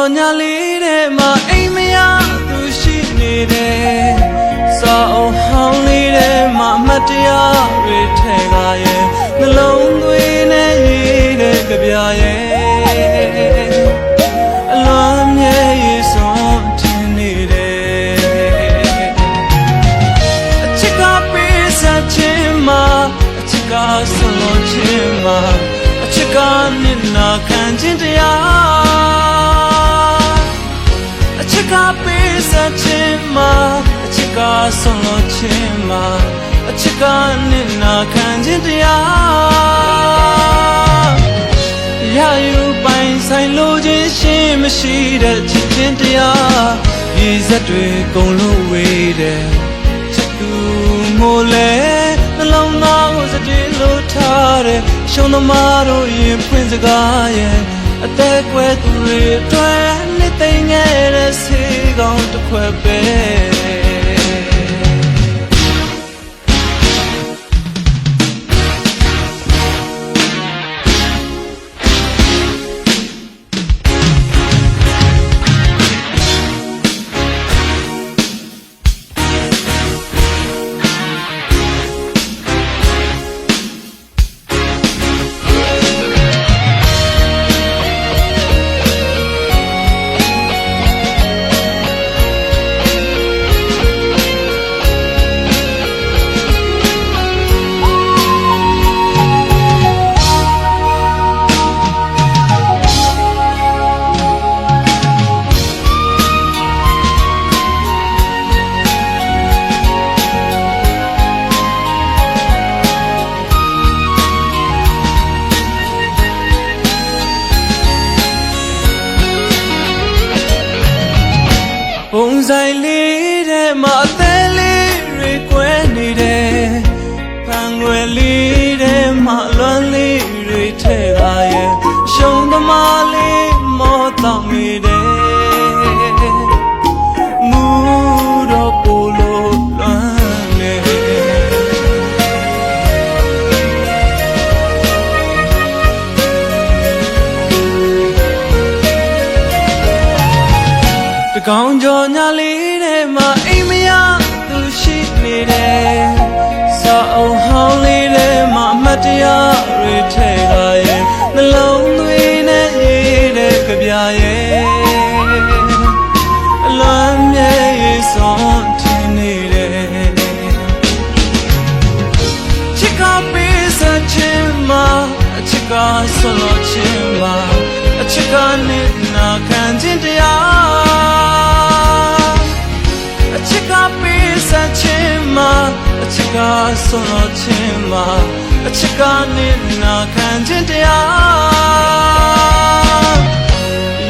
ကျော်ညာလေးထဲမှာအိမ်မရသူရှိနေတယ်စာအုပ်ဟောင်းလေးထဲမှာအမှတ်တရတွေထဲကရဲ့နှလုံးသွေးနဲ့ရေးတဲ့ကြပြရဲ့အလွန်မြဲရည်စွန်ထင်နေတယ်အချစ်ကပေးစားခြင်းမှာအချစ်ကဆွန်လို့ခြင်းမှာအချစ်ကမျက်နှာခံခြင်းတရားအချစ်ကပေးစားခြင်းမှာအချစ်ကဆွန်လို့ခြင်းမှာအချစ်ကမျက်နှာခံခြင်းတရားရယူပိုင်ဆိုင်လို့ခြင်းရှိမရှိတဲ့ချစ်ခြင်းတရားရည်စက်တွေကုန်လို့ဝေးတယ်ချစ်သူမို့လဲနှလုံးသားကိုစတေးလို့ထားတယ်ရှုံးသမားတို့ရင်ဖွင့်စကားရဲ့အသက်ကွယ်သူတွေအတွက်နှစ်သိမ့်ခဲ့တဲ့ဆေးကောင်းတစ်ခွက်ပဲပုံဆိုင်လေးထဲမှာအသေးလေးတွေကွဲနေတယ်ဖန်ွယ်လေးထဲမှာလွမ်းလေးတွေထဲကရဲ့ရှုံးသမားလေးမောတောင်းနေတယ်မူတော့ပိုလို့လွမ်းနေတကောင်ကျော်ညာလေးထဲမှာအိမ်မရသူရှိနေတယ်စာအုပ်ဟောင်းလေးထဲမှာအမှတ်တရတွေထဲကရဲ့နှလုံးသွေးနဲ့ရေးတဲ့ကြပြရဲ့အလွန်မြဲရည်စွန်ထင်နေတယ်ချစ်ကပေးစားခြင်းမှာအချစ်ကဆွန်လို့ခြင်းမှာအချစ်ကနဲ့နာခံခြင်းတရားအချစ်ကပေးစားခြင်းမှာအချစ်ကဆွန်လို့ခြင်းမှာအချစ်ကနဲ့နာခံခြင်းတရား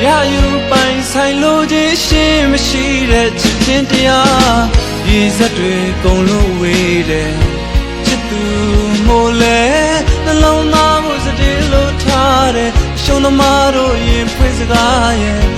ရယူပိုင်ဆိုင်လို့ခြင်းရှိမရှိတဲ့ချစ်ခြင်းတရားရည်စက်တွေကုန်လို့ဝေးတယ်ချစ်သူမို့လဲနှလုံးသားကိုစတေးလို့ထားတယ်ရှုံးသမားတို့ရင်ဖွင့်စကားရဲ့